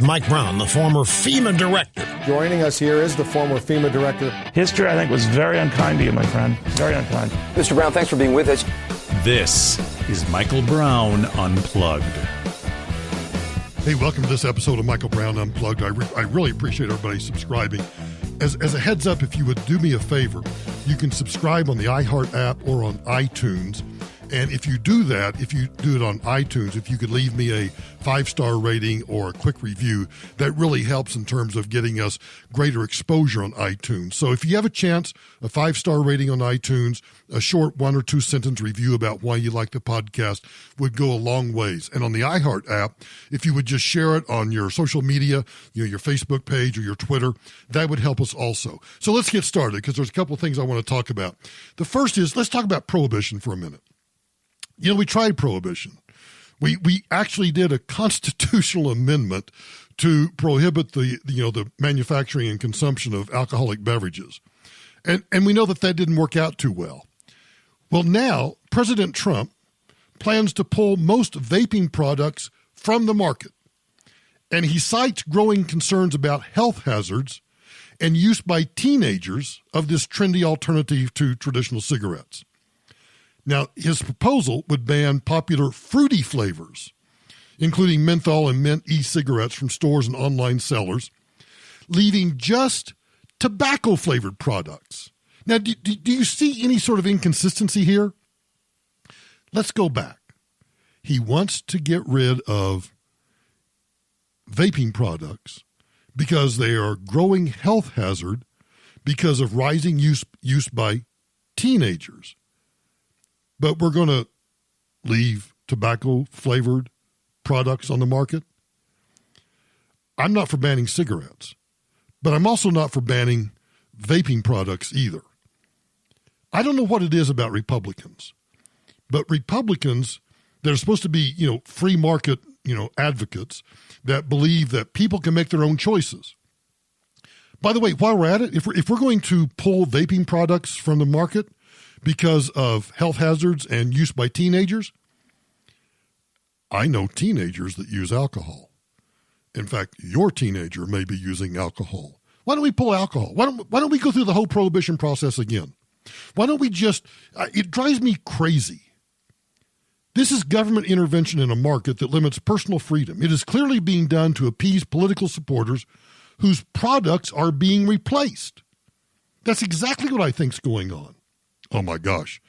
Mike Brown, the former FEMA director. Joining us here is the former FEMA director. History, I think, was very unkind to you, my friend. Very unkind. Mr. Brown, thanks for being with us. This is Michael Brown Unplugged. Hey, welcome to this episode of Michael Brown Unplugged. I really appreciate everybody subscribing. As a heads up, if you would do me a favor, you can subscribe on the iHeart app or on iTunes. And if you do that, if you do it on iTunes, if you could leave me a 5-star rating or a quick review, that really helps in terms of getting us greater exposure on iTunes. So if you have a chance, a 5-star rating on iTunes, a short 1 or 2 sentence review about why you like the podcast would go a long ways. And on the iHeart app, if you would just share it on your social media, your Facebook page or your Twitter, that would help us also. So let's get started because there's a couple of things I want to talk about. The first is, let's talk about prohibition for a minute. We tried prohibition. We actually did a constitutional amendment to prohibit the manufacturing and consumption of alcoholic beverages. And we know that didn't work out too well. Well, now President Trump plans to pull most vaping products from the market. And he cites growing concerns about health hazards and use by teenagers of this trendy alternative to traditional cigarettes. Now, his proposal would ban popular fruity flavors, including menthol and mint e-cigarettes from stores and online sellers, leaving just tobacco-flavored products. Now, do you see any sort of inconsistency here? Let's go back. He wants to get rid of vaping products because they are a growing health hazard because of rising use by teenagers. But we're going to leave tobacco-flavored products on the market. I'm not for banning cigarettes, but I'm also not for banning vaping products either. I don't know what it is about Republicans, but Republicans that are supposed to be, free market, advocates that believe that people can make their own choices. By the way, while we're at it, if we're going to pull vaping products from the market because of health hazards and use by teenagers, I know teenagers that use alcohol. In fact, your teenager may be using alcohol. Why don't we pull alcohol? Why don't we go through the whole prohibition process again? Why don't we just, it drives me crazy. This is government intervention in a market that limits personal freedom. It is clearly being done to appease political supporters whose products are being replaced. That's exactly what I think's going on. Oh my gosh,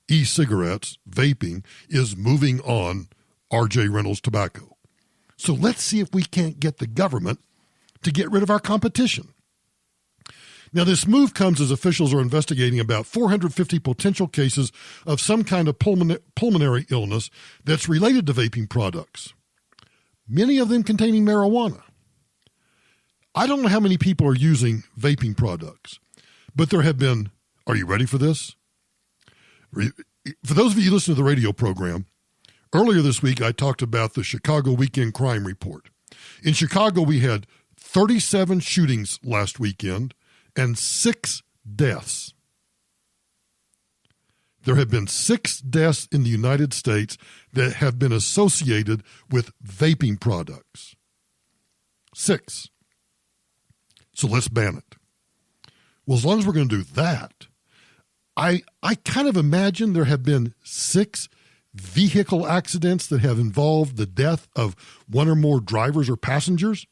e-cigarettes, vaping is moving on RJ Reynolds Tobacco. So let's see if we can't get the government to get rid of our competition. Now, this move comes as officials are investigating about 450 potential cases of some kind of pulmonary illness that's related to vaping products, many of them containing marijuana. I don't know how many people are using vaping products, but there have been, are you ready for this? For those of you who listen to the radio program, earlier this week I talked about the Chicago Weekend Crime Report. In Chicago, we had 37 shootings last weekend and 6 deaths. There have been 6 deaths in the United States that have been associated with vaping products. 6. So let's ban it. Well, as long as we're going to do that, I kind of imagine there have been 6 vehicle accidents that have involved the death of 1 or more drivers or passengers.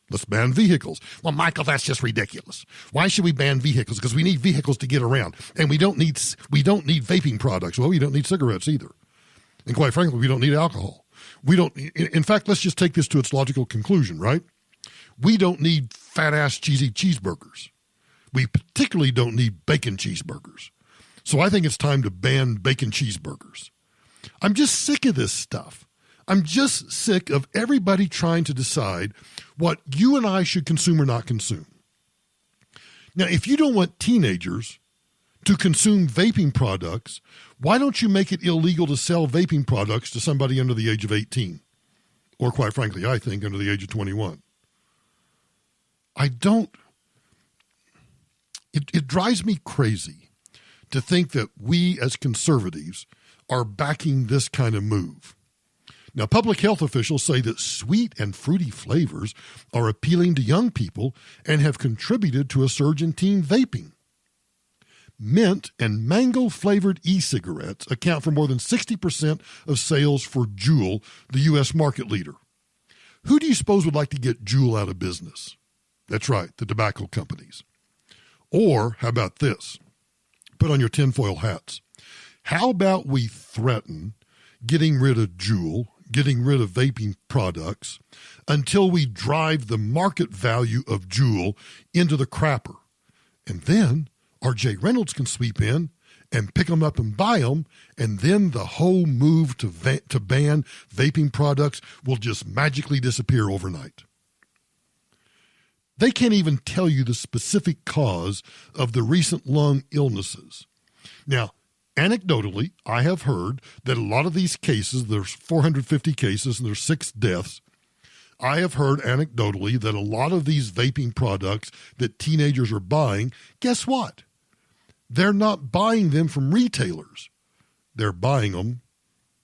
Let's ban vehicles. Well, Michael, that's just ridiculous. Why should we ban vehicles? Because we need vehicles to get around, and we don't need vaping products. Well, we don't need cigarettes either, and quite frankly, we don't need alcohol. We don't. In fact, let's just take this to its logical conclusion, right? We don't need fat-ass cheesy cheeseburgers. We particularly don't need bacon cheeseburgers. So I think it's time to ban bacon cheeseburgers. I'm just sick of this stuff. I'm just sick of everybody trying to decide what you and I should consume or not consume. Now, if you don't want teenagers to consume vaping products, why don't you make it illegal to sell vaping products to somebody under the age of 18? Or quite frankly, I think under the age of 21. It drives me crazy to think that we as conservatives are backing this kind of move. Now, public health officials say that sweet and fruity flavors are appealing to young people and have contributed to a surge in teen vaping. Mint and mango-flavored e-cigarettes account for more than 60% of sales for Juul, the U.S. market leader. Who do you suppose would like to get Juul out of business? That's right, the tobacco companies. Or how about this? Put on your tinfoil hats. How about we threaten getting rid of Juul, getting rid of vaping products, until we drive the market value of Juul into the crapper? And then RJ Reynolds can sweep in and pick them up and buy them, and then the whole move to ban vaping products will just magically disappear overnight. They can't even tell you the specific cause of the recent lung illnesses. Now, anecdotally, I have heard that a lot of these cases, there's 450 cases and there's 6 deaths. I have heard anecdotally that a lot of these vaping products that teenagers are buying, guess what? They're not buying them from retailers. They're buying them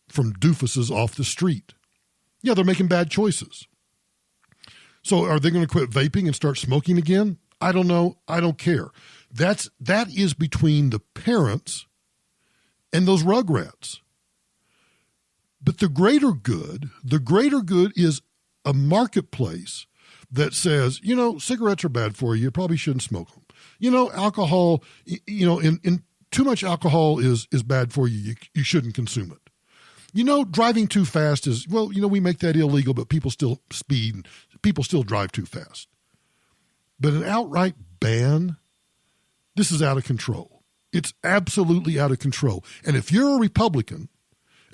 from doofuses off the street. Yeah, they're making bad choices. So are they going to quit vaping and start smoking again? I don't know. I don't care. That is between the parents and those rugrats. But the greater good is a marketplace that says, cigarettes are bad for you. You probably shouldn't smoke them. Alcohol, in too much alcohol is bad for you. You shouldn't consume it. Driving too fast is, we make that illegal, but people still speed and people still drive too fast. But an outright ban, this is out of control. It's absolutely out of control. And if you're a Republican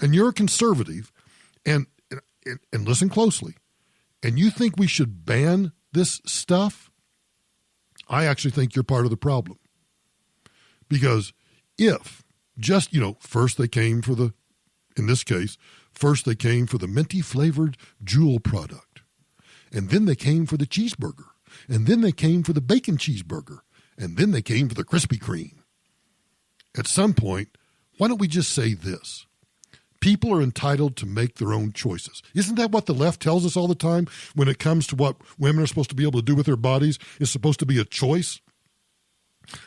and you're a conservative and listen closely, and you think we should ban this stuff, I actually think you're part of the problem. Because if just, first they came for the minty flavored Juul product. And then they came for the cheeseburger. And then they came for the bacon cheeseburger. And then they came for the Krispy Kreme. At some point, why don't we just say this? People are entitled to make their own choices. Isn't that what the left tells us all the time when it comes to what women are supposed to be able to do with their bodies? It's supposed to be a choice.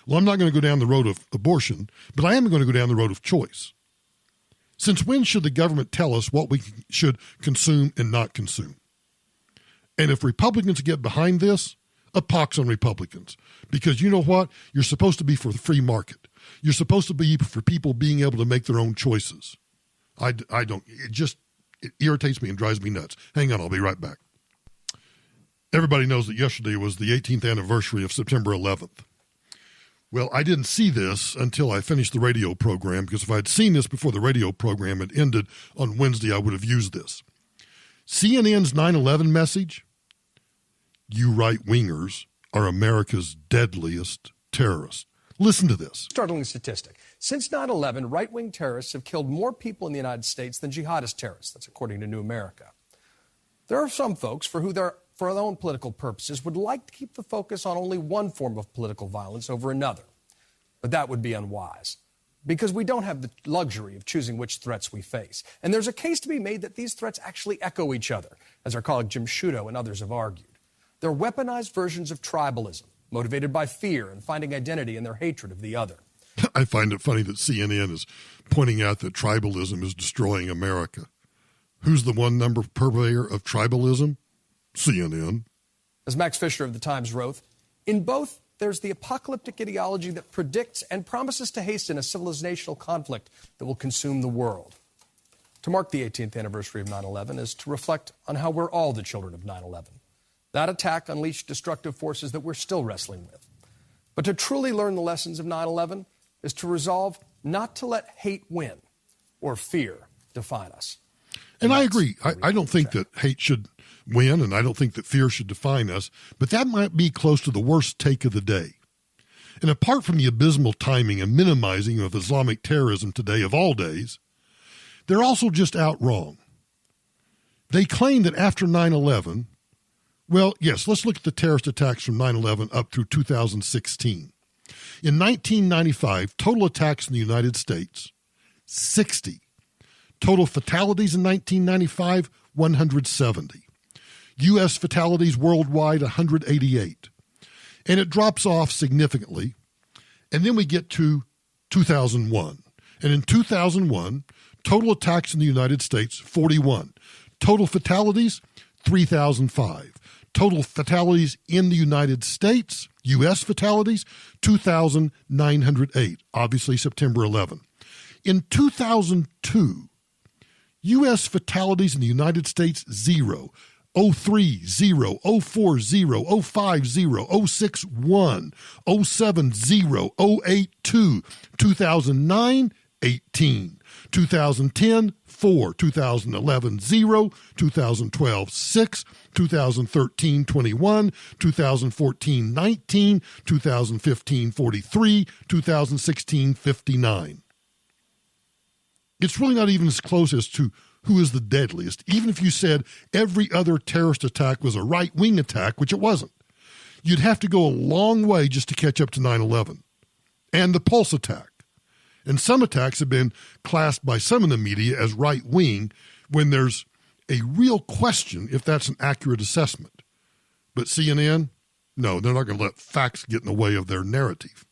Well, I'm not going to go down the road of abortion, but I am going to go down the road of choice. Since when should the government tell us what we should consume and not consume? And if Republicans get behind this, a pox on Republicans. Because you know what? You're supposed to be for the free market. You're supposed to be for people being able to make their own choices. I don't. It irritates me and drives me nuts. Hang on, I'll be right back. Everybody knows that yesterday was the 18th anniversary of September 11th. Well, I didn't see this until I finished the radio program, because if I had seen this before the radio program had ended on Wednesday, I would have used this. CNN's 9/11 message: you right-wingers are America's deadliest terrorists. Listen to this. Startling statistic. Since 9/11, right-wing terrorists have killed more people in the United States than jihadist terrorists. That's according to New America. There are some folks for their own political purposes, would like to keep the focus on only one form of political violence over another. But that would be unwise, because we don't have the luxury of choosing which threats we face. And there's a case to be made that these threats actually echo each other, as our colleague Jim Sciutto and others have argued. They're weaponized versions of tribalism, motivated by fear and finding identity in their hatred of the other. I find it funny that CNN is pointing out that tribalism is destroying America. Who's the one number purveyor of tribalism? CNN. As Max Fisher of the Times wrote, in both, there's the apocalyptic ideology that predicts and promises to hasten a civilizational conflict that will consume the world. To mark the 18th anniversary of 9/11 is to reflect on how we're all the children of 9/11. That attack unleashed destructive forces that we're still wrestling with. But to truly learn the lessons of 9/11 is to resolve not to let hate win or fear define us. And I agree. I don't think that hate should win, and I don't think that fear should define us, but that might be close to the worst take of the day. And apart from the abysmal timing and minimizing of Islamic terrorism today of all days, they're also just out wrong. They claim that after 9/11, well, yes, let's look at the terrorist attacks from 9/11 up through 2016. In 1995, total attacks in the United States, 60. Total fatalities in 1995, 170. U.S. fatalities worldwide, 188. And it drops off significantly. And then we get to 2001. And in 2001, total attacks in the United States, 41. Total fatalities, 3,005. Total fatalities in the United States, U.S. fatalities, 2,908. Obviously, September 11. In 2002, U.S. fatalities in the United States, 0. 03, 0, 04, 0, 05, 0, 06, 1, 07, 0, 08, 2, 2009, 18, 2010, 4, 2011, 0, 2012, 6, 2013, 21, 2014, 19, 2015, 43, 2016, 59. It's really not even as close as to who is the deadliest, even if you said every other terrorist attack was a right-wing attack, which it wasn't. You'd have to go a long way just to catch up to 9/11 and the Pulse attack. And some attacks have been classed by some in the media as right-wing when there's a real question if that's an accurate assessment. But CNN, no, they're not going to let facts get in the way of their narrative.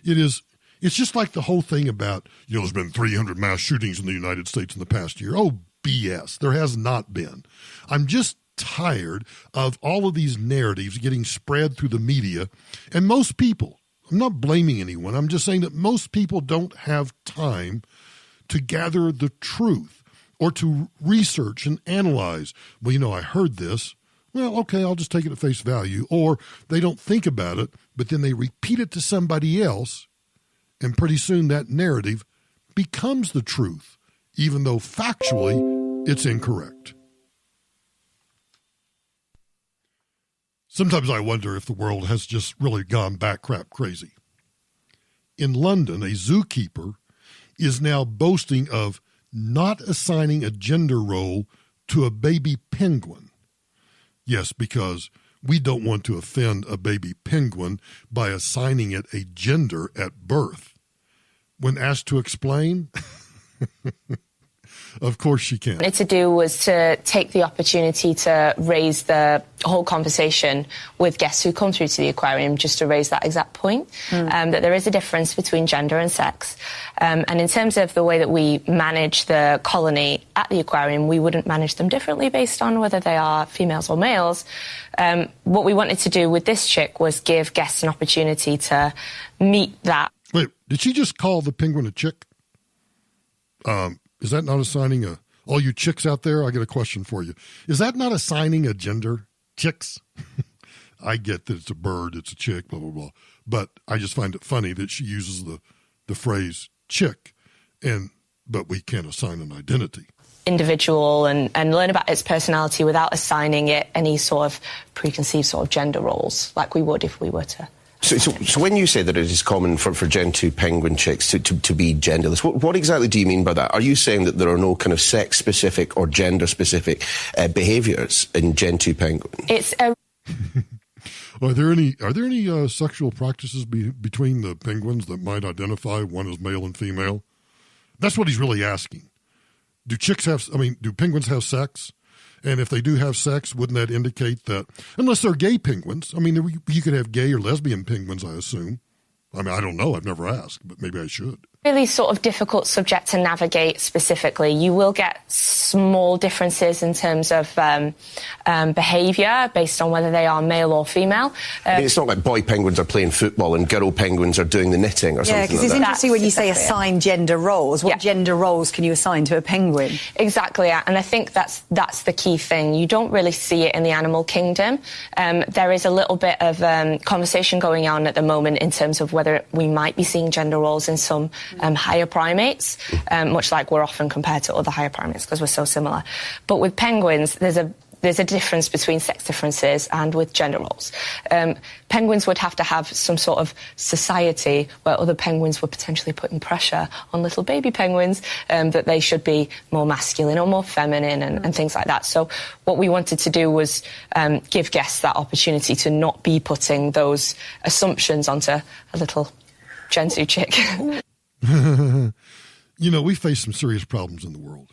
It's just like the whole thing about, there's been 300 mass shootings in the United States in the past year. Oh, BS. There has not been. I'm just tired of all of these narratives getting spread through the media. And most people, I'm not blaming anyone, I'm just saying that most people don't have time to gather the truth or to research and analyze. Well, I heard this. Well, okay, I'll just take it at face value. Or they don't think about it, but then they repeat it to somebody else. And pretty soon that narrative becomes the truth, even though factually it's incorrect. Sometimes I wonder if the world has just really gone batcrap crazy. In London, a zookeeper is now boasting of not assigning a gender role to a baby penguin. Yes, because we don't want to offend a baby penguin by assigning it a gender at birth. When asked to explain, of course she can. What I wanted to do was to take the opportunity to raise the whole conversation with guests who come through to the aquarium, just to raise that exact point, that there is a difference between gender and sex. And in terms of the way that we manage the colony at the aquarium, we wouldn't manage them differently based on whether they are females or males. What we wanted to do with this chick was give guests an opportunity to meet that. Wait, did she just call the penguin a chick? Is that not assigning all you chicks out there, I got a question for you. Is that not assigning a gender? Chicks? I get that it's a bird, it's a chick, blah, blah, blah. But I just find it funny that she uses the phrase chick, but we can't assign an identity. Individual and learn about its personality without assigning it any sort of preconceived sort of gender roles like we would if we were to. So when you say that it is common for Gen 2 penguin chicks to be genderless, what exactly do you mean by that? Are you saying that there are no kind of sex-specific or gender-specific behaviours in Gen 2 penguin? Are there any sexual practices between the penguins that might identify one as male and female? That's what he's really asking. Do penguins have sex? And if they do have sex, wouldn't that indicate that, unless they're gay penguins, you could have gay or lesbian penguins, I assume. I don't know. I've never asked, but maybe I should. Really sort of difficult subject to navigate specifically. You will get small differences in terms of behaviour based on whether they are male or female. It's not like boy penguins are playing football and girl penguins are doing the knitting or something like that. Yeah, because it's interesting when you say assign gender roles. What gender roles can you assign to a penguin? Exactly, and I think that's the key thing. You don't really see it in the animal kingdom. There is a little bit of conversation going on at the moment in terms of whether we might be seeing gender roles in some higher primates, much like we're often compared to other higher primates because we're so similar. But with penguins, there's a difference between sex differences and with gender roles. Penguins would have to have some sort of society where other penguins were potentially putting pressure on little baby penguins that they should be more masculine or more feminine and things like that. So what we wanted to do was give guests that opportunity to not be putting those assumptions onto a little Gen 2 chick. we face some serious problems in the world,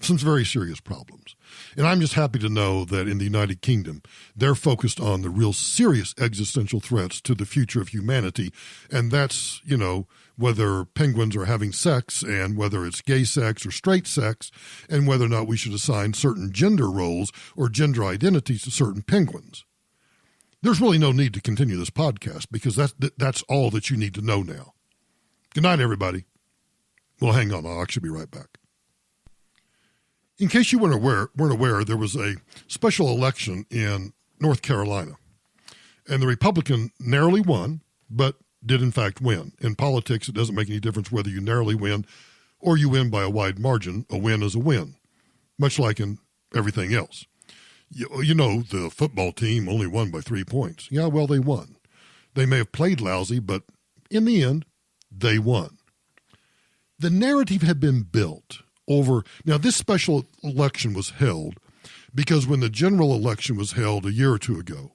some very serious problems. And I'm just happy to know that in the United Kingdom, they're focused on the real serious existential threats to the future of humanity. And that's, whether penguins are having sex and whether it's gay sex or straight sex, and whether or not we should assign certain gender roles or gender identities to certain penguins. There's really no need to continue this podcast because that's all that you need to know now. Good night, everybody. Well, hang on. I'll actually be right back. In case you weren't aware, there was a special election in North Carolina, and the Republican narrowly won, but did in fact win. In politics, it doesn't make any difference whether you narrowly win or you win by a wide margin. A win is a win, much like in everything else. The football team only won by 3 points. Yeah, well, they won. They may have played lousy, but in the end, they won. The narrative had been built over. Now, this special election was held because when the general election was held a year or two ago,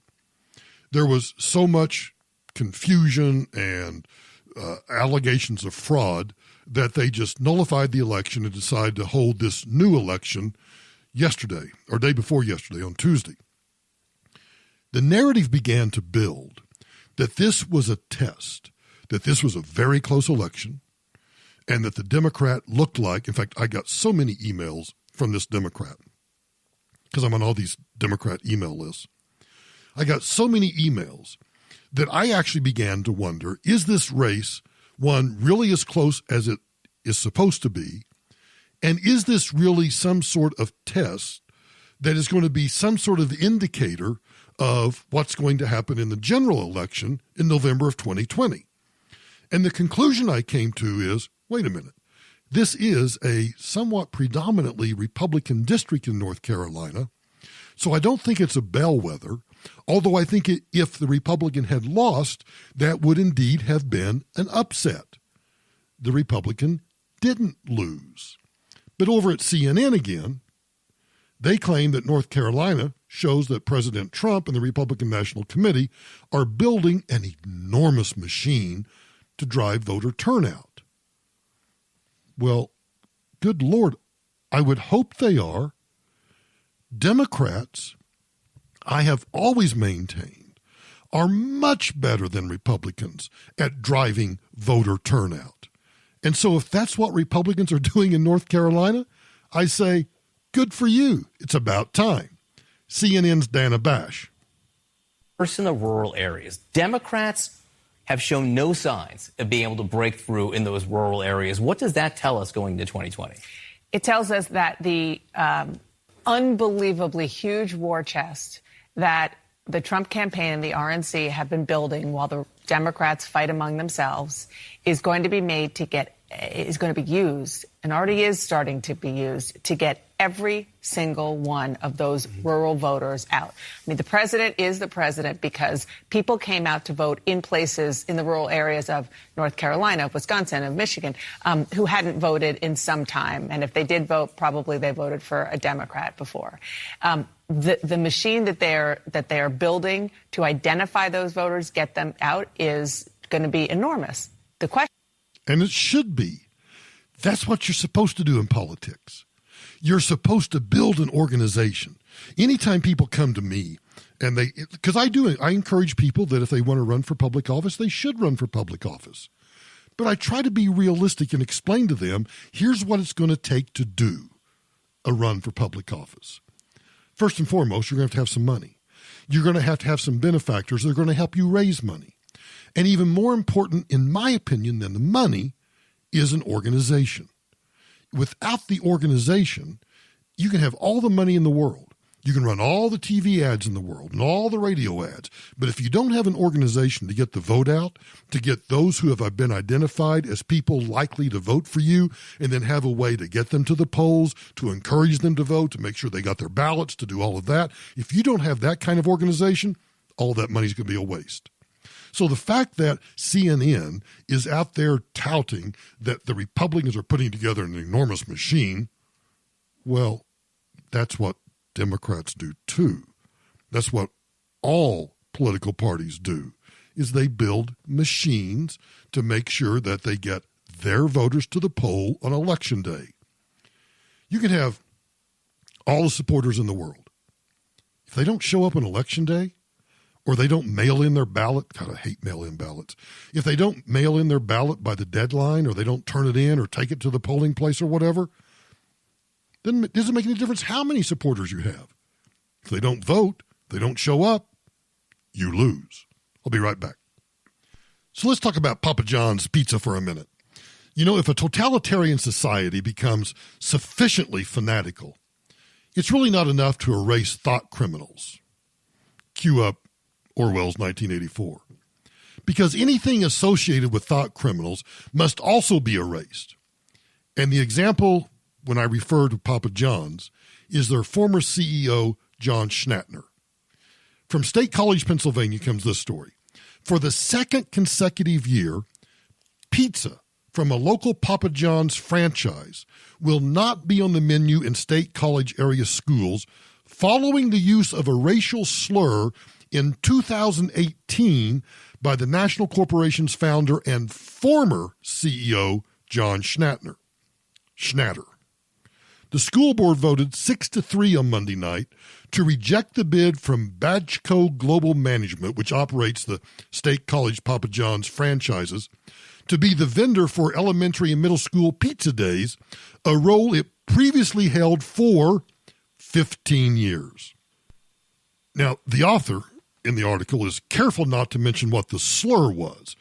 there was so much confusion and allegations of fraud that they just nullified the election and decided to hold this new election yesterday, or day before yesterday, on Tuesday. The narrative began to build that this was a test, that this was a very close election, and that the Democrat looked like, in fact, I got so many emails from this Democrat, because I'm on all these Democrat email lists. I got so many emails that I actually began to wonder, is this race one really as close as it is supposed to be? And is this really some sort of test that is going to be some sort of indicator of what's going to happen in the general election in November of 2020? And the conclusion I came to is, wait a minute, this is a somewhat predominantly Republican district in North Carolina, so I don't think it's a bellwether, although I think if the Republican had lost, that would indeed have been an upset. The Republican didn't lose. But over at CNN again, they claim that North Carolina shows that President Trump and the Republican National Committee are building an enormous machine to drive voter turnout. Well, good Lord, I would hope they are. Democrats, I have always maintained, are much better than Republicans at driving voter turnout. And so if that's what Republicans are doing in North Carolina, I say, good for you. It's about time. CNN's Dana Bash. First, in the rural areas, Democrats have shown no signs of being able to break through in those rural areas. What does that tell us going into 2020? It tells us that the unbelievably huge war chest that the Trump campaign and the RNC have been building while the Democrats fight among themselves is going to be used, and already is starting to be used, to get every single one of those rural voters out. I mean, the president is the president because people came out to vote in places in the rural areas of North Carolina, of Wisconsin, of Michigan, who hadn't voted in some time. And if they did vote, probably they voted for a Democrat before. The machine that they are building to identify those voters, get them out, is going to be enormous. The question, and it should be. That's what you're supposed to do in politics. You're supposed to build an organization. Anytime people come to me, and because I encourage people that if they want to run for public office, they should run for public office. But I try to be realistic and explain to them, here's what it's going to take to do a run for public office. First and foremost, you're going to have some money. You're going to have some benefactors that are going to help you raise money. And even more important, in my opinion, than the money is an organization. Without the organization, you can have all the money in the world. You can run all the TV ads in the world and all the radio ads. But if you don't have an organization to get the vote out, to get those who have been identified as people likely to vote for you, and then have a way to get them to the polls, to encourage them to vote, to make sure they got their ballots, to do all of that, if you don't have that kind of organization, all that money is going to be a waste. So the fact that CNN is out there touting that the Republicans are putting together an enormous machine, well, that's what Democrats do too. That's what all political parties do, is they build machines to make sure that they get their voters to the poll on Election Day. You can have all the supporters in the world. If they don't show up on Election Day, or they don't mail in their ballot, God, I hate mail-in ballots. If they don't mail in their ballot by the deadline, or they don't turn it in or take it to the polling place or whatever, then it doesn't make any difference how many supporters you have. If they don't vote, they don't show up, you lose. I'll be right back. So let's talk about Papa John's pizza for a minute. You know, if a totalitarian society becomes sufficiently fanatical, it's really not enough to erase thought criminals. Cue up Orwell's 1984. Because anything associated with thought criminals must also be erased. And the example, when I refer to Papa John's, is their former CEO, John Schnatter. From State College, Pennsylvania, comes this story. For the second consecutive year, pizza from a local Papa John's franchise will not be on the menu in State College area schools following the use of a racial slur in 2018 by the National Corporation's founder and former CEO, John Schnatter. The school board voted 6-3 on Monday night to reject the bid from Badgco Global Management, which operates the State College Papa John's franchises, to be the vendor for elementary and middle school pizza days, a role it previously held for 15 years. Now, the author in the article is careful not to mention what the slur was,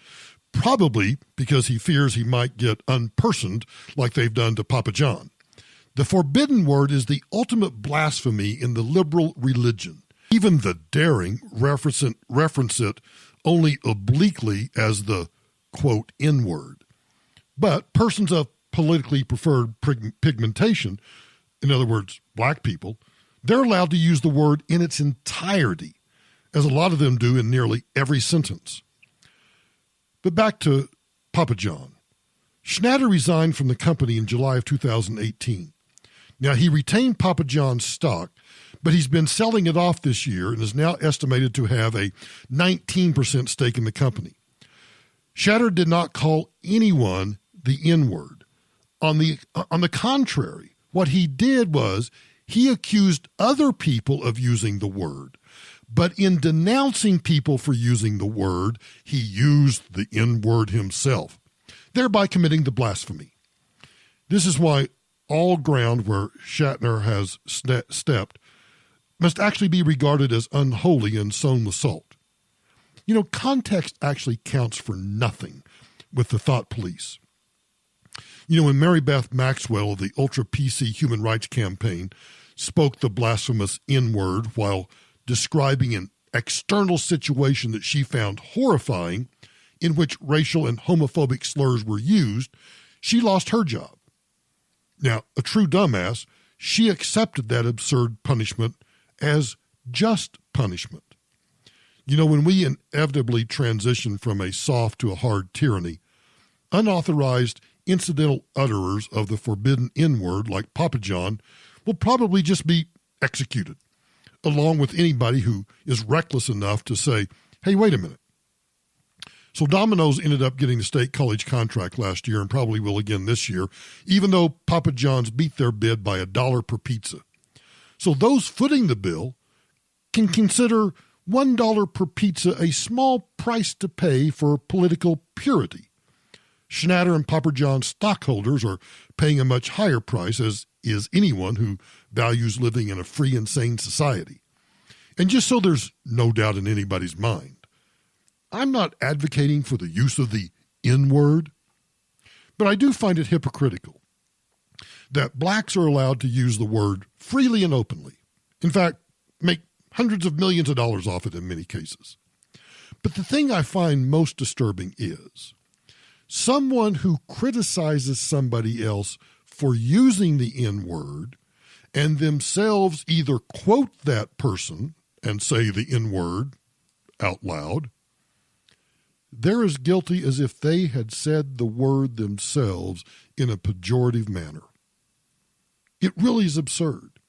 probably because he fears he might get unpersoned like they've done to Papa John. The forbidden word is the ultimate blasphemy in the liberal religion. Even the daring reference it only obliquely as the, quote, N-word. But persons of politically preferred pigmentation, in other words, black people, they're allowed to use the word in its entirety, as a lot of them do in nearly every sentence. But back to Papa John. Schnatter resigned from the company in July of 2018. Now, he retained Papa John's stock, but he's been selling it off this year and is now estimated to have a 19% stake in the company. Schnatter did not call anyone the N-word. On the contrary, what he did was he accused other people of using the word. But in denouncing people for using the word, he used the N-word himself, thereby committing the blasphemy. This is why all ground where Schnatter has stepped must actually be regarded as unholy and sown with salt. You know, context actually counts for nothing with the thought police. You know, when Mary Beth Maxwell of the Ultra PC Human Rights Campaign spoke the blasphemous N-word while describing an external situation that she found horrifying in which racial and homophobic slurs were used, she lost her job. Now, a true dumbass, she accepted that absurd punishment as just punishment. You know, when we inevitably transition from a soft to a hard tyranny, unauthorized incidental utterers of the forbidden N-word like Papa John will probably just be executed, along with anybody who is reckless enough to say, hey, wait a minute. So Domino's ended up getting the State College contract last year and probably will again this year, even though Papa John's beat their bid by $1 per pizza. So those footing the bill can consider $1 per pizza a small price to pay for political purity. Schnatter and Papa John's stockholders are paying a much higher price, as is anyone who values living in a free and sane society. And just so there's no doubt in anybody's mind, I'm not advocating for the use of the N-word, but I do find it hypocritical that blacks are allowed to use the word freely and openly. In fact, make hundreds of millions of dollars off it in many cases. But the thing I find most disturbing is someone who criticizes somebody else for using the N-word and themselves either quote that person and say the N-word out loud, they're as guilty as if they had said the word themselves in a pejorative manner. It really is absurd.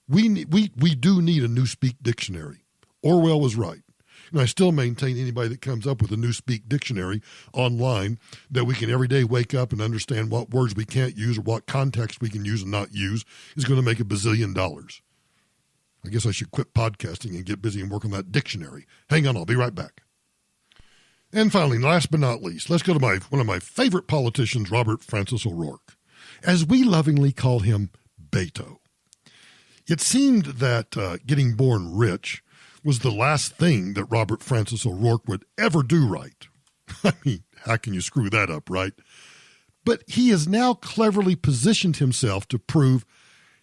We do need a Newspeak dictionary. Orwell was right. And I still maintain anybody that comes up with a Newspeak dictionary online that we can every day wake up and understand what words we can't use or what context we can use and not use is going to make $1 bazillion. I guess I should quit podcasting and get busy and work on that dictionary. Hang on, I'll be right back. And finally, last but not least, let's go to one of my favorite politicians, Robert Francis O'Rourke. As we lovingly call him, Beto. It seemed that getting born rich was the last thing that Robert Francis O'Rourke would ever do right. I mean, how can you screw that up, right? But he has now cleverly positioned himself to prove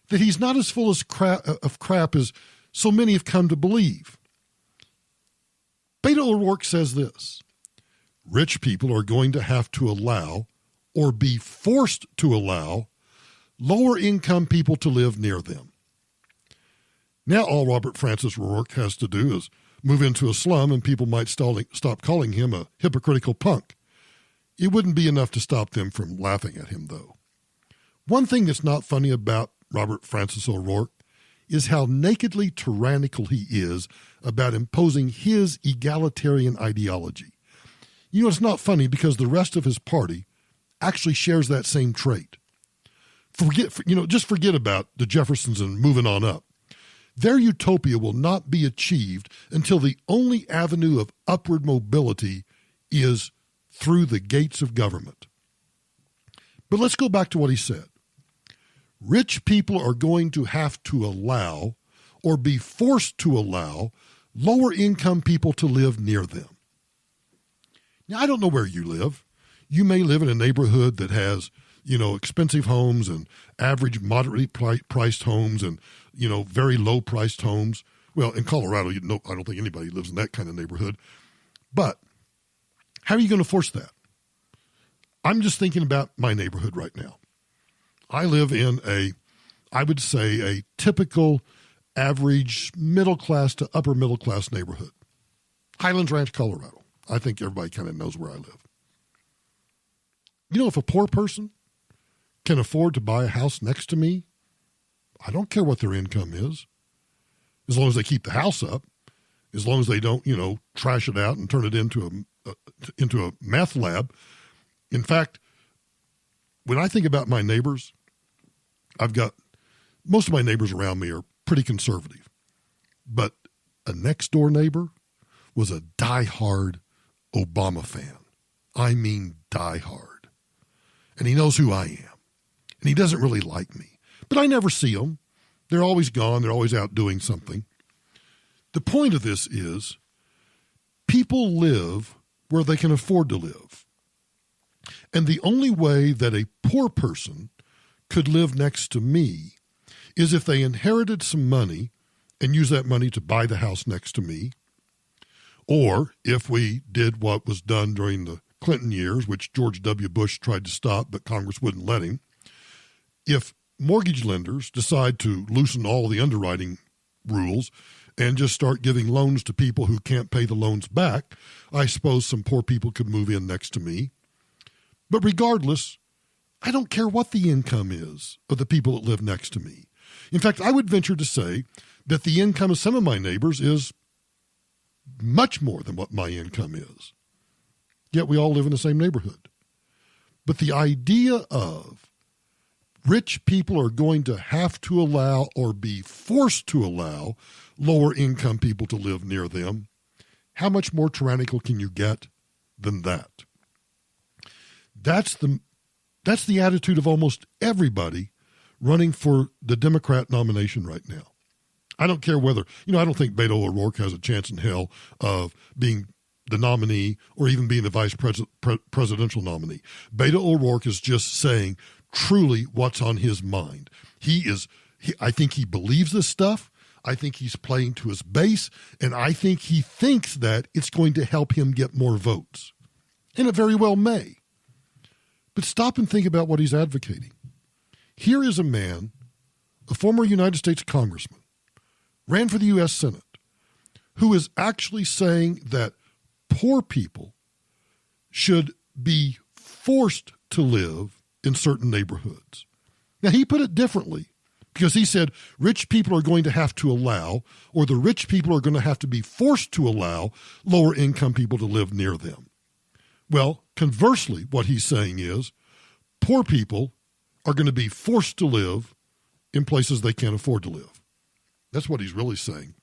that he's not as full of crap as so many have come to believe. Beto O'Rourke says this: rich people are going to have to allow, or be forced to allow, lower income people to live near them. Now all Robert Francis O'Rourke has to do is move into a slum and people might stop calling him a hypocritical punk. It wouldn't be enough to stop them from laughing at him, though. One thing that's not funny about Robert Francis O'Rourke is how nakedly tyrannical he is about imposing his egalitarian ideology. You know, it's not funny because the rest of his party actually shares that same trait. Just forget about the Jeffersons and moving on up. Their utopia will not be achieved until the only avenue of upward mobility is through the gates of government. But let's go back to what he said. Rich people are going to have to allow, or be forced to allow, lower income people to live near them. Now, I don't know where you live. You may live in a neighborhood that has, expensive homes and average moderately priced homes and, very low priced homes. Well, in Colorado, I don't think anybody lives in that kind of neighborhood. But how are you going to force that? I'm just thinking about my neighborhood right now. I live in I would say a typical average middle class to upper middle class neighborhood. Highlands Ranch, Colorado. I think everybody kind of knows where I live. If a poor person can afford to buy a house next to me, I don't care what their income is, as long as they keep the house up, as long as they don't, trash it out and turn it into a meth lab. In fact, when I think about my neighbors, most of my neighbors around me are pretty conservative, but a next door neighbor was a diehard Obama fan. I mean diehard. And he knows who I am. And he doesn't really like me. But I never see them. They're always gone. They're always out doing something. The point of this is people live where they can afford to live. And the only way that a poor person could live next to me is if they inherited some money and used that money to buy the house next to me, or if we did what was done during the Clinton years, which George W. Bush tried to stop, but Congress wouldn't let him. If mortgage lenders decide to loosen all the underwriting rules and just start giving loans to people who can't pay the loans back, I suppose some poor people could move in next to me. But regardless, I don't care what the income is of the people that live next to me. In fact, I would venture to say that the income of some of my neighbors is much more than what my income is. Yet we all live in the same neighborhood. But the idea of rich people are going to have to allow or be forced to allow lower income people to live near them, how much more tyrannical can you get than that? That's the attitude of almost everybody running for the Democrat nomination right now. I don't care whether, I don't think Beto O'Rourke has a chance in hell of being the nominee or even being the vice presidential nominee. Beto O'Rourke is just saying truly what's on his mind. I think he believes this stuff. I think he's playing to his base, and I think he thinks that it's going to help him get more votes. And it very well may. But stop and think about what he's advocating. Here is a man, a former United States congressman, ran for the U.S. Senate, who is actually saying that poor people should be forced to live in certain neighborhoods. Now, he put it differently, Because he said rich people are going to have to allow, or the rich people are going to have to be forced to allow lower income people to live near them. Well, conversely, what he's saying is poor people are going to be forced to live in places they can't afford to live. That's what he's really saying.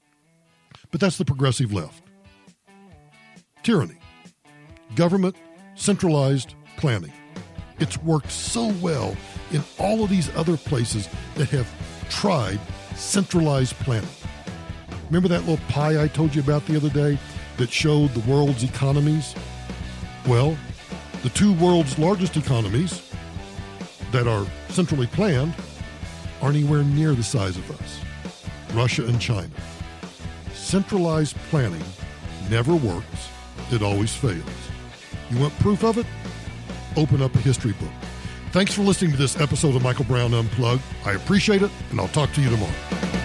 But that's the progressive left. Tyranny. Government, centralized planning. It's worked so well in all of these other places that have tried centralized planning. Remember that little pie I told you about the other day that showed the world's economies? Well, the two world's largest economies that are centrally planned aren't anywhere near the size of us. Russia and China. Centralized planning never works. It always fails. You want proof of it? Open up a history book. Thanks for listening to this episode of Michael Brown Unplugged. I appreciate it, and I'll talk to you tomorrow.